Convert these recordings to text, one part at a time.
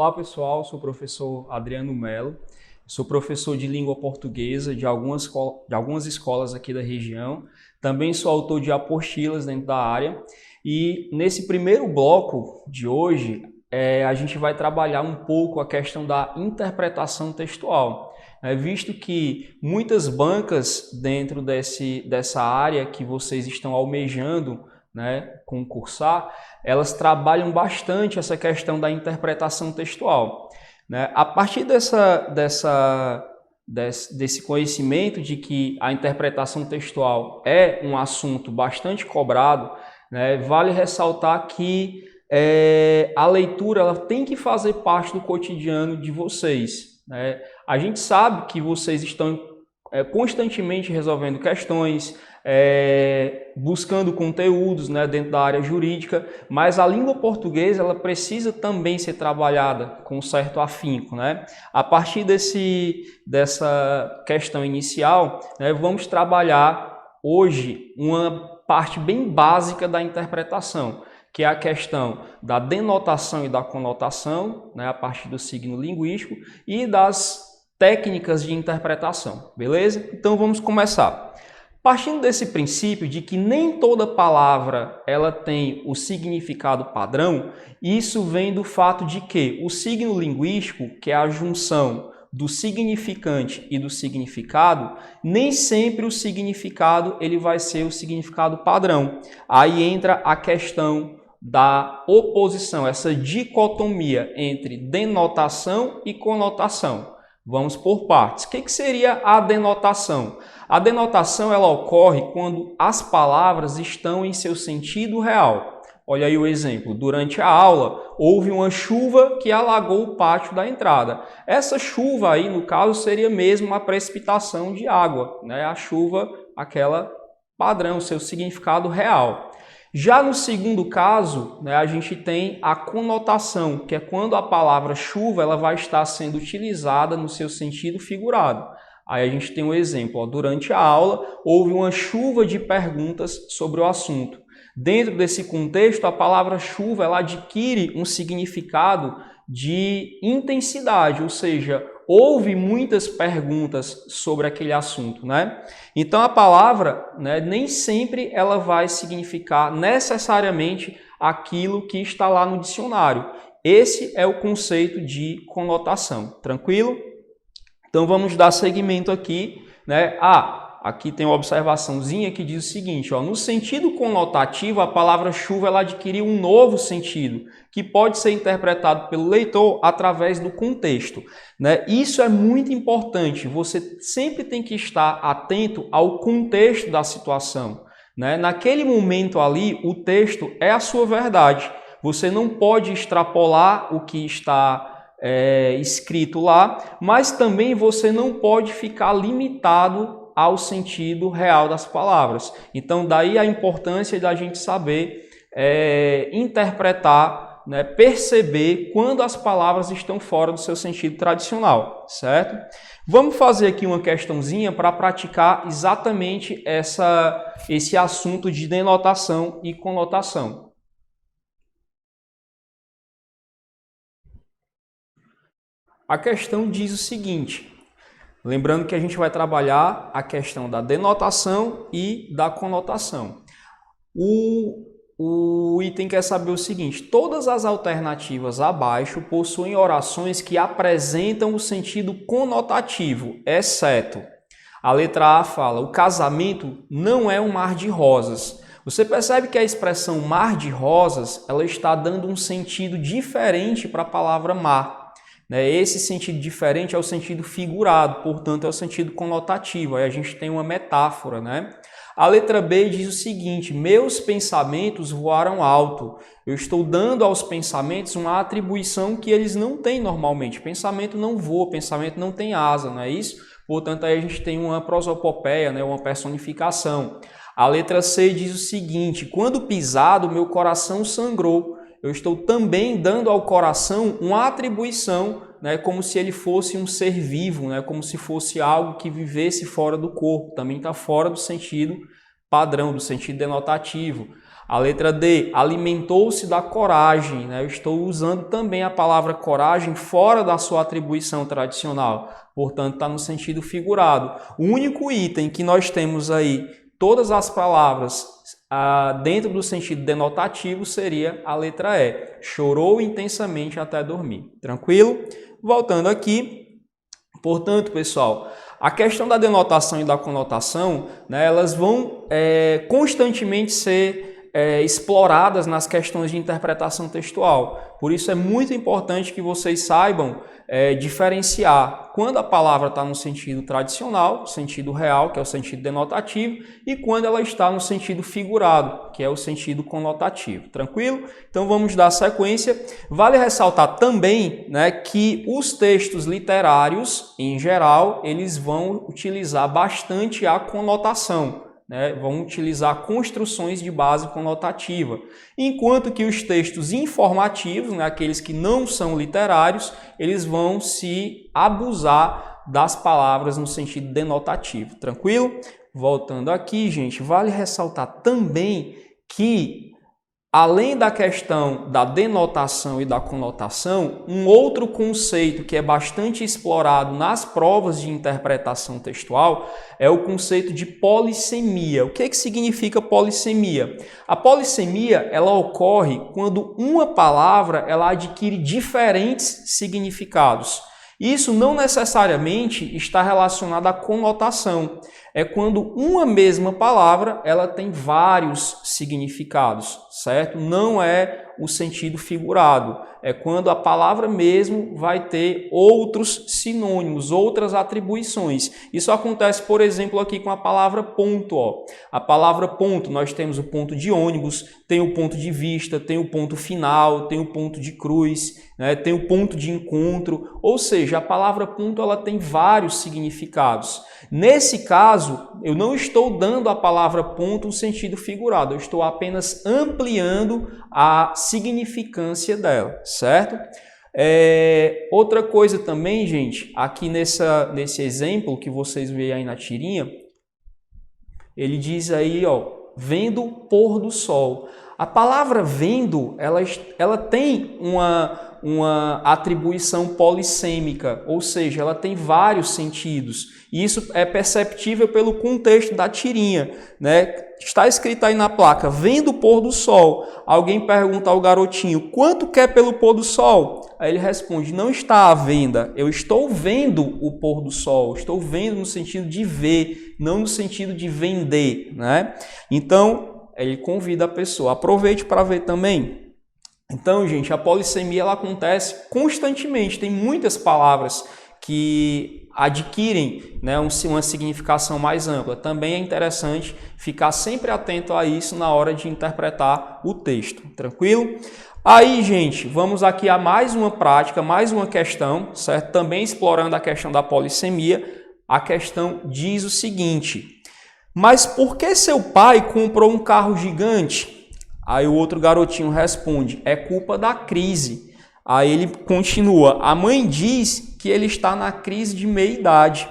Olá pessoal, sou o professor Adriano Melo, sou professor de língua portuguesa de algumas escolas aqui da região, também sou autor de apostilas dentro da área e nesse primeiro bloco de hoje a gente vai trabalhar um pouco a questão da interpretação textual, visto que muitas bancas dentro dessa área que vocês estão almejando concursar, elas trabalham bastante essa questão da interpretação textual. A partir desse conhecimento de que a interpretação textual é um assunto bastante cobrado, vale ressaltar que a leitura ela tem que fazer parte do cotidiano de vocês. A gente sabe que vocês estão constantemente resolvendo questões, buscando conteúdos dentro da área jurídica, mas a língua portuguesa ela precisa também ser trabalhada com um certo afinco. A partir dessa questão inicial, vamos trabalhar hoje uma parte bem básica da interpretação, que é a questão da denotação e da conotação, a partir do signo linguístico, e das técnicas de interpretação, beleza? Então vamos começar. Partindo desse princípio de que nem toda palavra ela tem o significado padrão, isso vem do fato de que o signo linguístico, que é a junção do significante e do significado, nem sempre o significado ele vai ser o significado padrão. Aí entra a questão da oposição, essa dicotomia entre denotação e conotação. Vamos por partes. O que seria a denotação? A denotação ela ocorre quando as palavras estão em seu sentido real. Olha aí o exemplo. Durante a aula, houve uma chuva que alagou o pátio da entrada. Essa chuva aí, no caso, seria mesmo uma precipitação de água, A chuva, aquela padrão, seu significado real. Já no segundo caso, a gente tem a conotação, que é quando a palavra chuva ela vai estar sendo utilizada no seu sentido figurado. Aí a gente tem um exemplo. Durante a aula, houve uma chuva de perguntas sobre o assunto. Dentro desse contexto, a palavra chuva ela adquire um significado de intensidade, ou seja, houve muitas perguntas sobre aquele assunto, Então a palavra, nem sempre ela vai significar necessariamente aquilo que está lá no dicionário. Esse é o conceito de conotação, tranquilo? Então vamos dar seguimento aqui, aqui tem uma observaçãozinha que diz o seguinte, no sentido conotativo, a palavra chuva ela adquiriu um novo sentido, que pode ser interpretado pelo leitor através do contexto. Isso é muito importante, você sempre tem que estar atento ao contexto da situação. Naquele momento ali, o texto é a sua verdade. Você não pode extrapolar o que está escrito lá, mas também você não pode ficar limitado ao sentido real das palavras. Então, daí a importância da gente saber interpretar, perceber quando as palavras estão fora do seu sentido tradicional, certo? Vamos fazer aqui uma questãozinha para praticar exatamente esse assunto de denotação e conotação. A questão diz o seguinte, lembrando que a gente vai trabalhar a questão da denotação e da conotação. O item quer saber o seguinte, todas as alternativas abaixo possuem orações que apresentam o sentido conotativo, exceto a letra A fala, o casamento não é um mar de rosas. Você percebe que a expressão mar de rosas ela está dando um sentido diferente para a palavra mar. Esse sentido diferente é o sentido figurado, portanto é o sentido conotativo, aí a gente tem uma metáfora. A letra B diz o seguinte, meus pensamentos voaram alto. Eu estou dando aos pensamentos uma atribuição que eles não têm normalmente. Pensamento não voa, pensamento não tem asa, não é isso? Portanto aí a gente tem uma prosopopeia, uma personificação. A letra C diz o seguinte, quando pisado meu coração sangrou. Eu estou também dando ao coração uma atribuição, como se ele fosse um ser vivo, como se fosse algo que vivesse fora do corpo, também está fora do sentido padrão, do sentido denotativo. A letra D, alimentou-se da coragem, né? Eu estou usando também a palavra coragem fora da sua atribuição tradicional, portanto está no sentido figurado. O único item que nós temos aí, todas as palavras dentro do sentido denotativo, seria a letra E. Chorou intensamente até dormir. Tranquilo? Voltando aqui, portanto, pessoal, a questão da denotação e da conotação, né, elas vão constantemente ser exploradas nas questões de interpretação textual. Por isso é muito importante que vocês saibam diferenciar quando a palavra está no sentido tradicional, sentido real, que é o sentido denotativo, e quando ela está no sentido figurado, que é o sentido conotativo. Tranquilo? Então vamos dar sequência. Vale ressaltar também, né, que os textos literários, em geral, eles vão utilizar bastante a conotação. Né, vão utilizar construções de base conotativa, enquanto que os textos informativos, né, aqueles que não são literários, eles vão se abusar das palavras no sentido denotativo, tranquilo? Voltando aqui, gente, vale ressaltar também que, além da questão da denotação e da conotação, um outro conceito que é bastante explorado nas provas de interpretação textual é o conceito de polissemia. O que significa polissemia? A polissemia, ela ocorre quando uma palavra ela adquire diferentes significados. Isso não necessariamente está relacionado à conotação. É quando uma mesma palavra ela tem vários significados, certo? Não é o sentido figurado. É quando a palavra mesmo vai ter outros sinônimos, outras atribuições. Isso acontece, por exemplo, aqui com a palavra ponto. Ó. A palavra ponto, nós temos o ponto de ônibus, tem o ponto de vista, tem o ponto final, tem o ponto de cruz, né? Tem o ponto de encontro. Ou seja, a palavra ponto ela tem vários significados. Nesse caso, eu não estou dando à palavra ponto um sentido figurado, eu estou apenas ampliando a significância dela, certo? Outra coisa também, gente, aqui nesse exemplo que vocês veem aí na tirinha, ele diz aí, ó, vendo o pôr do sol. A palavra vendo, ela tem uma atribuição polissêmica, ou seja, ela tem vários sentidos. E isso é perceptível pelo contexto da tirinha, né? Está escrito aí na placa, vendo o pôr do sol. Alguém pergunta ao garotinho, quanto quer pelo pôr do sol? Aí ele responde, não está à venda, eu estou vendo o pôr do sol. Estou vendo no sentido de ver, não no sentido de vender, né? Então, ele convida a pessoa, aproveite para ver também. Então, gente, a polissemia ela acontece constantemente. Tem muitas palavras que adquirem, né, uma significação mais ampla. Também é interessante ficar sempre atento a isso na hora de interpretar o texto. Tranquilo? Aí, gente, vamos aqui a mais uma prática, mais uma questão, certo? Também explorando a questão da polissemia. A questão diz o seguinte: mas por que seu pai comprou um carro gigante? Aí o outro garotinho responde, é culpa da crise. Aí ele continua, a mãe diz que ele está na crise de meia-idade.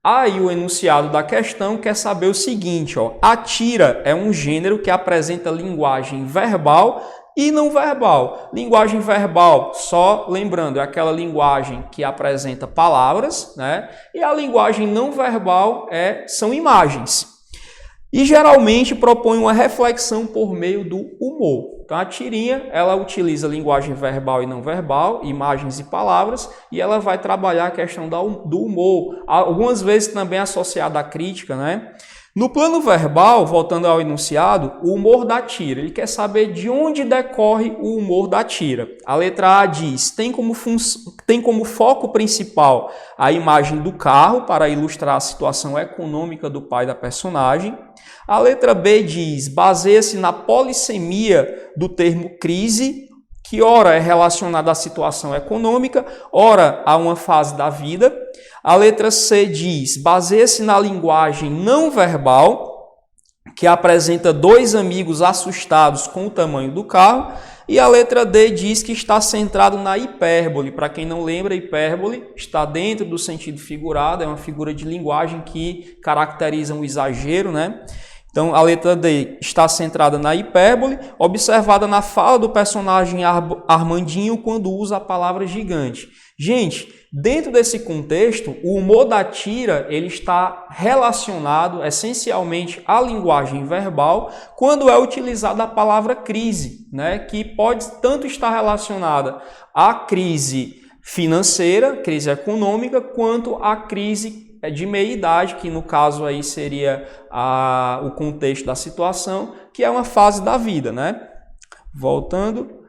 Aí o enunciado da questão quer saber o seguinte, ó, a tira é um gênero que apresenta linguagem verbal e não verbal. Linguagem verbal, só lembrando, é aquela linguagem que apresenta palavras, né? E a linguagem não verbal são imagens. E geralmente propõe uma reflexão por meio do humor. Então a tirinha, ela utiliza linguagem verbal e não verbal, imagens e palavras, e ela vai trabalhar a questão do humor, algumas vezes também associada à crítica, né? No plano verbal, voltando ao enunciado, o humor da tira. Ele quer saber de onde decorre o humor da tira. A letra A diz, tem como foco principal a imagem do carro para ilustrar a situação econômica do pai da personagem. A letra B diz, baseia-se na polissemia do termo crise, que ora é relacionada à situação econômica, ora a uma fase da vida. A letra C diz, baseia-se na linguagem não verbal, que apresenta dois amigos assustados com o tamanho do carro. E a letra D diz que está centrado na hipérbole. Para quem não lembra, hipérbole está dentro do sentido figurado, é uma figura de linguagem que caracteriza um exagero, né? Então, a letra D está centrada na hipérbole, observada na fala do personagem Armandinho quando usa a palavra gigante. Gente, dentro desse contexto, o humor da tira ele está relacionado essencialmente à linguagem verbal quando é utilizada a palavra crise, né? Que pode tanto estar relacionada à crise financeira, crise econômica, quanto à crise de meia-idade, que no caso aí seria o contexto da situação, que é uma fase da vida, né? Voltando.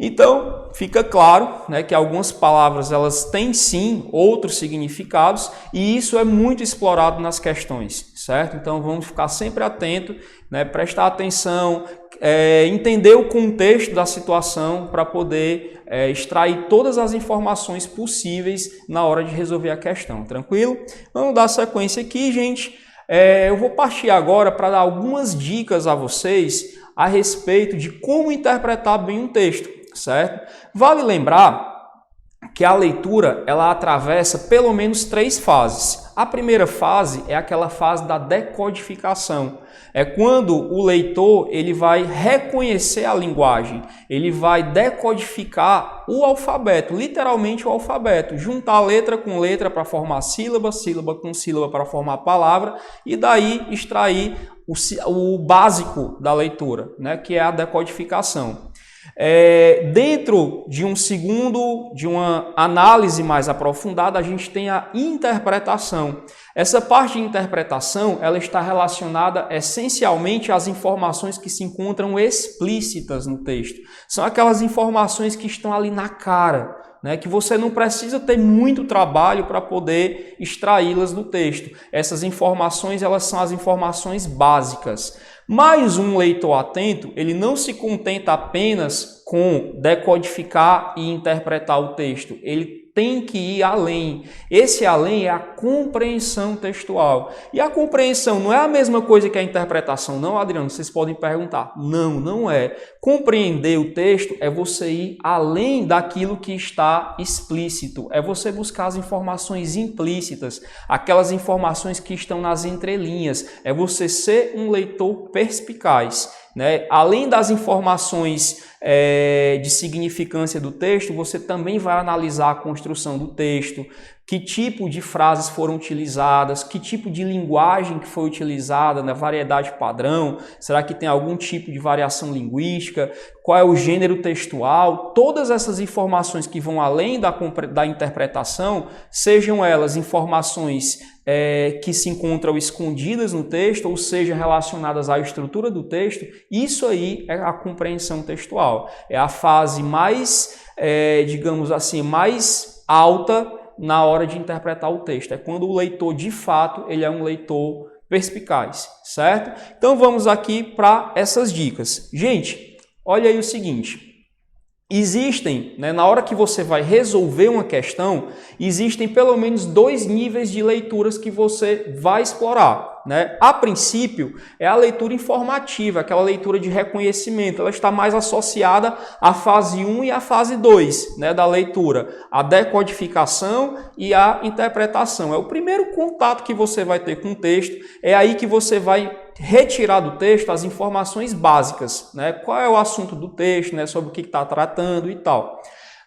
Então, fica claro, né, que algumas palavras elas têm sim outros significados e isso é muito explorado nas questões, certo? Então, vamos ficar sempre atento, né, prestar atenção, entender o contexto da situação para poder extrair todas as informações possíveis na hora de resolver a questão, tranquilo? Vamos dar sequência aqui, gente. Eu vou partir agora para dar algumas dicas a vocês a respeito de como interpretar bem um texto, certo? Vale lembrar que a leitura ela atravessa pelo menos 3 fases. A primeira fase é aquela fase da decodificação. É quando o leitor ele vai reconhecer a linguagem, ele vai decodificar o alfabeto, literalmente o alfabeto, juntar letra com letra para formar sílaba, sílaba com sílaba para formar palavra e daí extrair o básico da leitura, né, que é a decodificação. Dentro de de uma análise mais aprofundada, a gente tem a interpretação. Essa parte de interpretação, ela está relacionada essencialmente às informações que se encontram explícitas no texto. São aquelas informações que estão ali na cara, né, que você não precisa ter muito trabalho para poder extraí-las do texto. Essas informações, elas são as informações básicas. Mas um leitor atento, ele não se contenta apenas com decodificar e interpretar o texto. Ele tem que ir além. Esse além é a compreensão textual. E a compreensão não é a mesma coisa que a interpretação, não, Adriano? Vocês podem perguntar. Não, não é. Compreender o texto é você ir além daquilo que está explícito. É você buscar as informações implícitas, aquelas informações que estão nas entrelinhas. É você ser um leitor perspicaz, né? Além das informações de significância do texto, você também vai analisar a construção do texto, que tipo de frases foram utilizadas, que tipo de linguagem que foi utilizada, na variedade padrão, será que tem algum tipo de variação linguística, qual é o gênero textual, todas essas informações que vão além da interpretação, sejam elas informações que se encontram escondidas no texto, ou seja, relacionadas à estrutura do texto, isso aí é a compreensão textual. É a fase mais, digamos assim, mais alta na hora de interpretar o texto. É quando o leitor, de fato, ele é um leitor perspicaz, certo? Então vamos aqui para essas dicas. Gente, olha aí o seguinte. Existem, né, na hora que você vai resolver uma questão, existem pelo menos 2 níveis de leituras que você vai explorar, né? A princípio, é a leitura informativa, aquela leitura de reconhecimento. Ela está mais associada à fase 1 e à fase 2, né, da leitura. A decodificação e a interpretação. É o primeiro contato que você vai ter com o texto. É aí que você vai retirar do texto as informações básicas, né? Qual é o assunto do texto, né? Sobre o que está tratando e tal.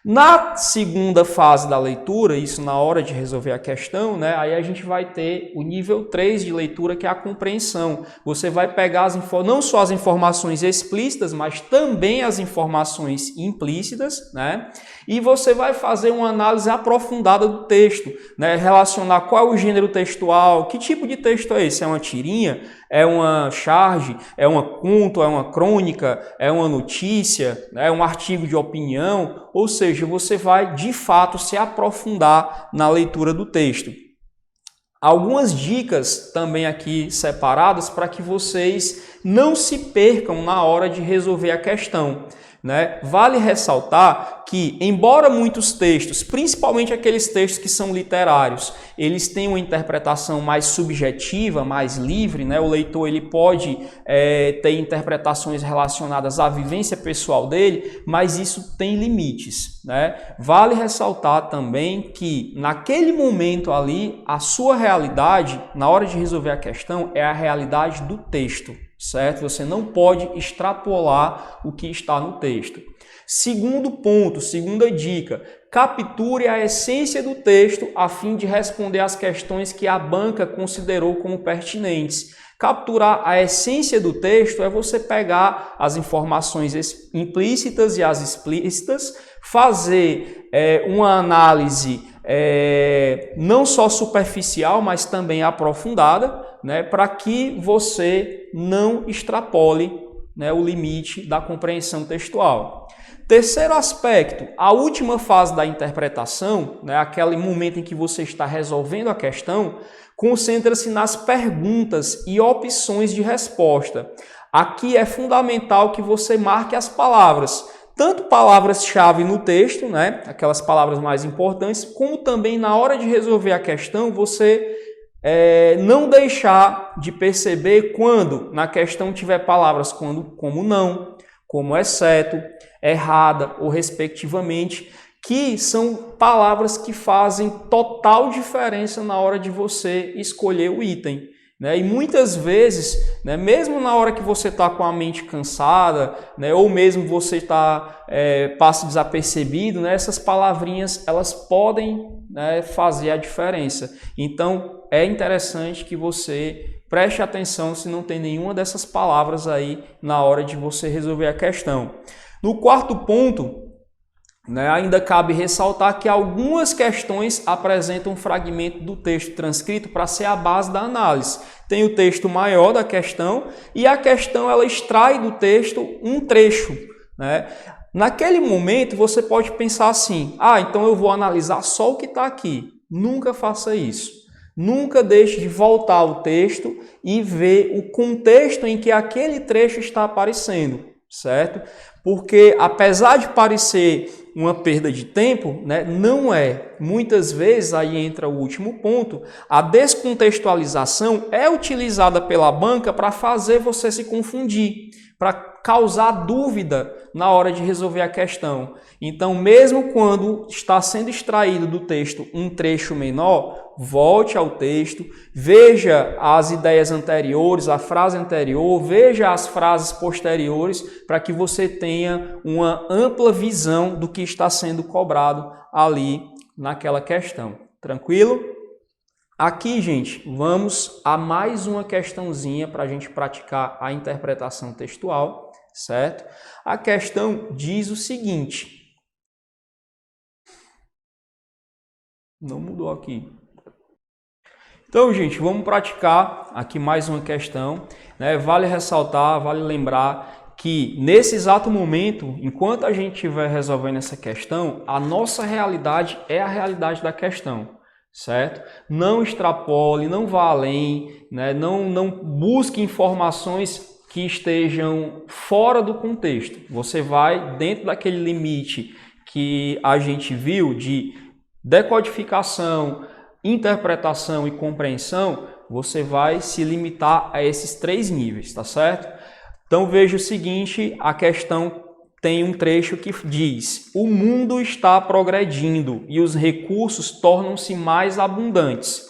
Na segunda fase da leitura, isso na hora de resolver a questão, né? Aí a gente vai ter o nível 3 de leitura, que é a compreensão. Você vai pegar não só as informações explícitas, mas também as informações implícitas, né? E você vai fazer uma análise aprofundada do texto, né? Relacionar qual é o gênero textual, que tipo de texto é esse? É uma tirinha? É uma charge? É uma conto? É uma crônica? É uma notícia? É um artigo de opinião? Ou seja, você vai de fato se aprofundar na leitura do texto. Algumas dicas também aqui separadas para que vocês não se percam na hora de resolver a questão. né? Vale ressaltar que, embora muitos textos, principalmente aqueles textos que são literários, eles têm uma interpretação mais subjetiva, mais livre, né? O leitor ele pode ter interpretações relacionadas à vivência pessoal dele, mas isso tem limites, né? Vale ressaltar também que, naquele momento ali, a sua realidade, na hora de resolver a questão, é a realidade do texto, certo? Você não pode extrapolar o que está no texto. Segundo ponto, segunda dica, capture a essência do texto a fim de responder às questões que a banca considerou como pertinentes. Capturar a essência do texto é você pegar as informações implícitas e as explícitas, fazer uma análise não só superficial, mas também aprofundada, né, para que você não extrapole, né, o limite da compreensão textual. Terceiro aspecto, a última fase da interpretação, né, aquele momento em que você está resolvendo a questão, concentra-se nas perguntas e opções de resposta. Aqui é fundamental que você marque as palavras, tanto palavras-chave no texto, né, aquelas palavras mais importantes, como também na hora de resolver a questão, você não deixar de perceber quando na questão tiver palavras como não, como exceto, errada ou respectivamente, que são palavras que fazem total diferença na hora de você escolher o item, né? E muitas vezes, né, mesmo na hora que você está com a mente cansada, né, ou mesmo você passa desapercebido, né, essas palavrinhas elas podem, né, fazer a diferença. Então é interessante que você preste atenção se não tem nenhuma dessas palavras aí na hora de você resolver a questão. No quarto ponto, né, ainda cabe ressaltar que algumas questões apresentam um fragmento do texto transcrito para ser a base da análise. Tem o texto maior da questão e a questão ela extrai do texto um trecho, né? Naquele momento você pode pensar assim, então eu vou analisar só o que está aqui. Nunca faça isso. Nunca deixe de voltar ao texto e ver o contexto em que aquele trecho está aparecendo, certo? Porque apesar de parecer uma perda de tempo, né, não é. Muitas vezes, aí entra o último ponto, a descontextualização é utilizada pela banca para fazer você se confundir, para causar dúvida na hora de resolver a questão. Então, mesmo quando está sendo extraído do texto um trecho menor, volte ao texto, veja as ideias anteriores, a frase anterior, veja as frases posteriores, para que você tenha uma ampla visão do que está sendo cobrado ali naquela questão. Tranquilo? Aqui, gente, vamos a mais uma questãozinha para a gente praticar a interpretação textual, certo? A questão diz o seguinte. Não mudou aqui. Então, gente, vamos praticar aqui mais uma questão, né? Vale ressaltar, vale lembrar que nesse exato momento, enquanto a gente estiver resolvendo essa questão, a nossa realidade é a realidade da questão, certo? Não extrapole, não vá além, né? Não busque informações que estejam fora do contexto. Você vai dentro daquele limite que a gente viu de decodificação, interpretação e compreensão, você vai se limitar a esses 3 níveis, tá certo? Então veja o seguinte, a questão tem um trecho que diz: o mundo está progredindo e os recursos tornam-se mais abundantes.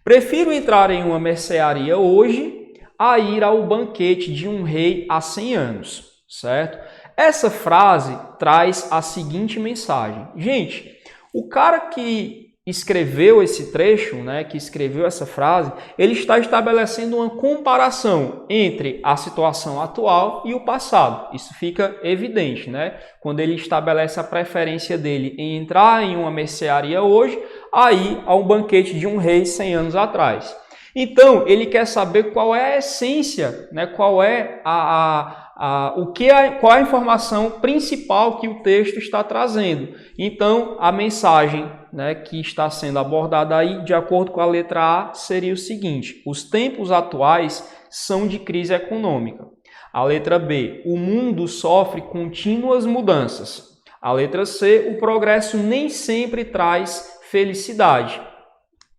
Prefiro entrar em uma mercearia hoje a ir ao banquete de um rei há 100 anos, certo? Essa frase traz a seguinte mensagem. Gente, o cara que escreveu esse trecho, né, que escreveu essa frase, ele está estabelecendo uma comparação entre a situação atual e o passado. Isso fica evidente, né? Quando ele estabelece a preferência dele em entrar em uma mercearia hoje, a ir ao banquete de um rei 100 anos atrás. Então, ele quer saber qual é a essência, né? Qual é qual é a informação principal que o texto está trazendo. Então, a mensagem, né, que está sendo abordada aí, de acordo com a letra A, seria o seguinte: os tempos atuais são de crise econômica. A letra B, o mundo sofre contínuas mudanças. A letra C, o progresso nem sempre traz felicidade.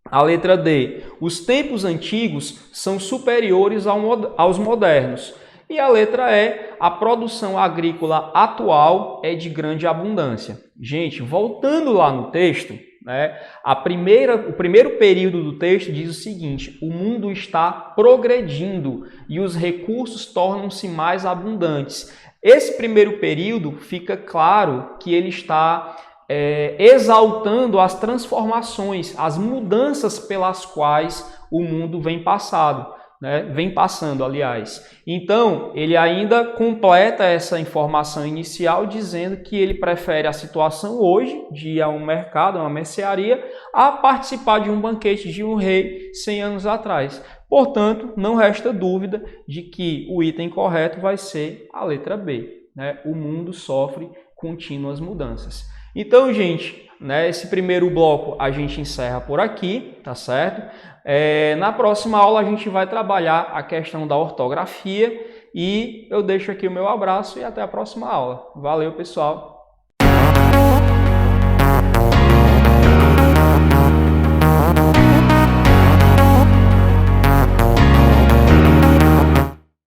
A letra D, os tempos antigos são superiores aos modernos. E a letra E, a produção agrícola atual é de grande abundância. Gente, voltando lá no texto, né, o primeiro período do texto diz o seguinte: o mundo está progredindo e os recursos tornam-se mais abundantes. Esse primeiro período fica claro que ele está exaltando as transformações, as mudanças pelas quais o mundo vem passando. Então, ele ainda completa essa informação inicial dizendo que ele prefere a situação hoje, de ir a um mercado, a uma mercearia, a participar de um banquete de um rei 100 anos atrás. Portanto, não resta dúvida de que o item correto vai ser a letra B, né? O mundo sofre contínuas mudanças. Então, gente, esse primeiro bloco a gente encerra por aqui, tá certo? Na próxima aula a gente vai trabalhar a questão da ortografia e eu deixo aqui o meu abraço e até a próxima aula. Valeu, pessoal!